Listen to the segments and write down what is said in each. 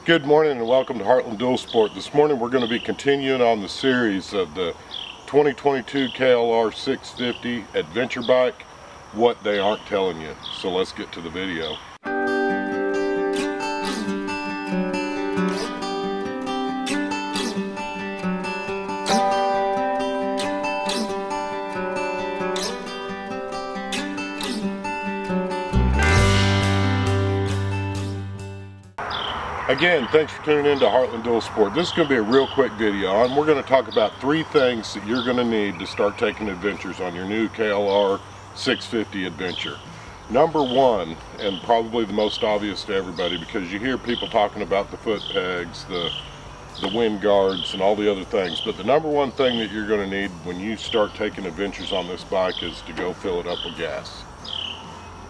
Good morning and welcome to Heartland Dual Sport. This morning we're going to be continuing on the series of the 2022 KLR 650 adventure bike, what they aren't telling you. So let's get to the video. Again, thanks for tuning in to Heartland Dual Sport. This is going to be a real quick video, and we're going to talk about 3 things that you're going to need to start taking adventures on your new KLR 650 adventure. Number 1, and probably the most obvious to everybody, because you hear people talking about the foot pegs, the wind guards, and all the other things, but the number 1 thing that you're going to need when you start taking adventures on this bike is to go fill it up with gas.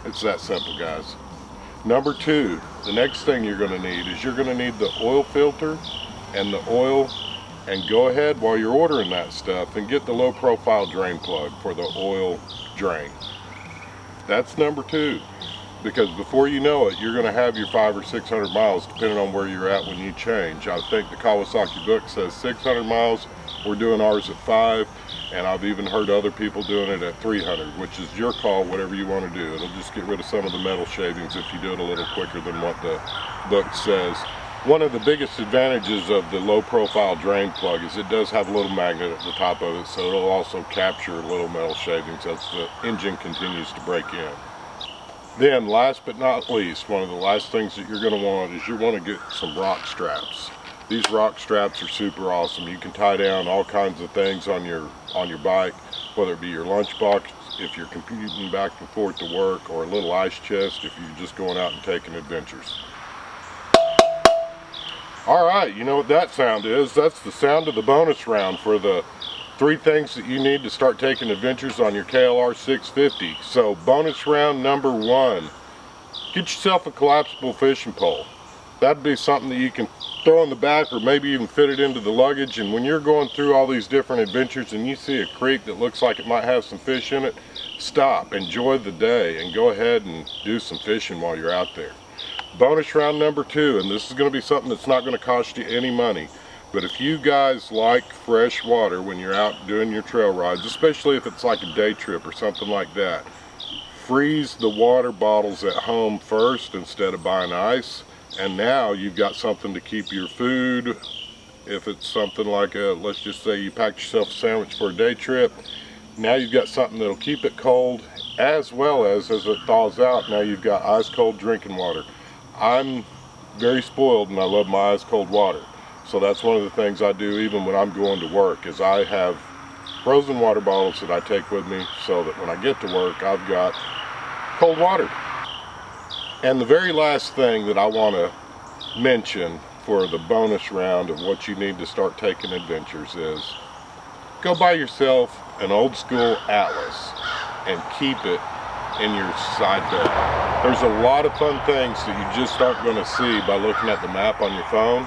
It's that simple, guys. Number 2, the next thing you're going to need is you're going to need the oil filter and the oil, and go ahead while you're ordering that stuff and get the low profile drain plug for the oil drain. That's number 2, because before you know it, you're going to have your 500 or 600 miles depending on where you're at when you change. I think the Kawasaki book says 600 miles. We're doing ours at 5, and I've even heard other people doing it at 300, which is your call, whatever you want to do. It'll just get rid of some of the metal shavings if you do it a little quicker than what the book says. One of the biggest advantages of the low profile drain plug is it does have a little magnet at the top of it, so it'll also capture little metal shavings as the engine continues to break in. Then last but not least, one of the last things that you're going to want is you want to get some rock straps. These rock straps are super awesome. You can tie down all kinds of things on your bike, whether it be your lunchbox if you're commuting back and forth to work, or a little ice chest if you're just going out and taking adventures. Alright, you know what that sound is? That's the sound of the bonus round for the 3 things that you need to start taking adventures on your KLR 650. So bonus round number 1, get yourself a collapsible fishing pole. That'd be something that you can throw in the back or maybe even fit it into the luggage, and when you're going through all these different adventures and you see a creek that looks like it might have some fish in it, stop, enjoy the day, and go ahead and do some fishing while you're out there. Bonus round number 2, and this is going to be something that's not going to cost you any money, but if you guys like fresh water when you're out doing your trail rides, especially if it's like a day trip or something like that, freeze the water bottles at home first instead of buying ice. And now you've got something to keep your food. If it's something like let's just say you packed yourself a sandwich for a day trip, now you've got something that'll keep it cold, as well as it thaws out, now you've got ice cold drinking water. I'm very spoiled and I love my ice cold water. So that's one of the things I do even when I'm going to work, is I have frozen water bottles that I take with me so that when I get to work I've got cold water. And the very last thing that I want to mention for the bonus round of what you need to start taking adventures is go buy yourself an old school atlas and keep it in your side bed. There's a lot of fun things that you just aren't going to see by looking at the map on your phone.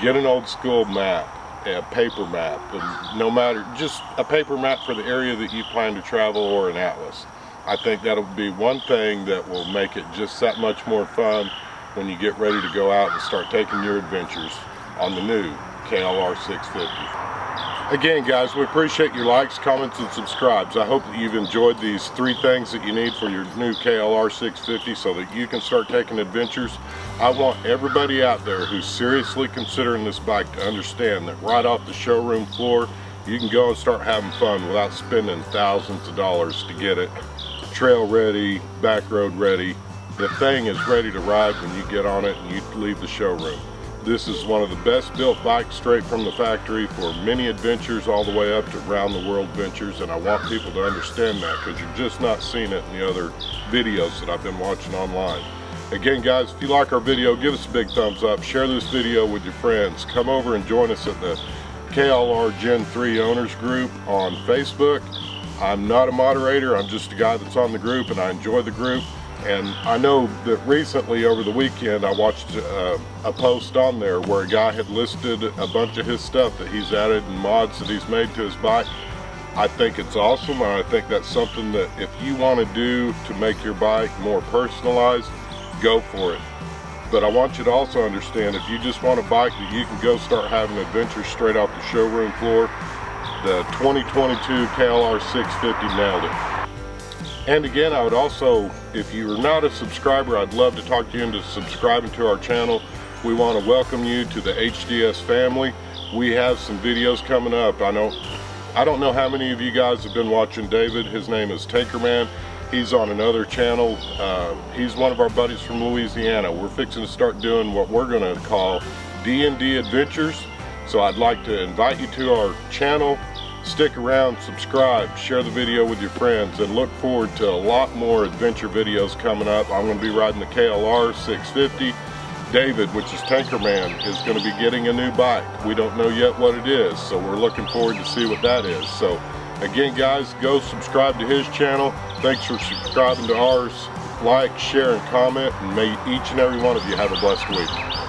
Get an old school map, a paper map, and no matter, just a paper map for the area that you plan to travel, or an atlas. I think that'll be one thing that will make it just that much more fun when you get ready to go out and start taking your adventures on the new KLR 650. Again, guys, we appreciate your likes, comments, and subscribes. I hope that you've enjoyed these 3 things that you need for your new KLR 650 so that you can start taking adventures. I want everybody out there who's seriously considering this bike to understand that right off the showroom floor, you can go and start having fun without spending thousands of dollars to get it trail ready, back road ready. The thing is ready to ride when you get on it and you leave the showroom. This is one of the best built bikes straight from the factory for many adventures all the way up to round the world ventures, and I want people to understand that because you're just not seeing it in the other videos that I've been watching online. Again, guys, if you like our video, give us a big thumbs up, share this video with your friends, come over and join us at the KLR Gen 3 Owners Group on Facebook. I'm not a moderator, I'm just a guy that's on the group, and I enjoy the group. And I know that recently over the weekend I watched a post on there where a guy had listed a bunch of his stuff that he's added and mods that he's made to his bike. I think it's awesome, and I think that's something that if you want to do to make your bike more personalized, go for it. But I want you to also understand, if you just want a bike that you can go start having adventures straight off the showroom floor, the 2022 KLR 650 nailed it. And again, I would also, if you are not a subscriber, I'd love to talk you into subscribing to our channel. We want to welcome you to the HDS family. We have some videos coming up. I don't know how many of you guys have been watching David. His name is Tinkerman. He's on another channel. He's one of our buddies from Louisiana. We're fixing to start doing what we're going to call D&D Adventures. So I'd like to invite you to our channel. Stick around, subscribe, share the video with your friends, and look forward to a lot more adventure videos coming up. I'm going to be riding the KLR 650. David, which is Tinkerman, is going to be getting a new bike. We don't know yet what it is, so we're looking forward to see what that is. So again, guys, go subscribe to his channel. Thanks for subscribing to ours. Like, share, and comment, and may each and every one of you have a blessed week.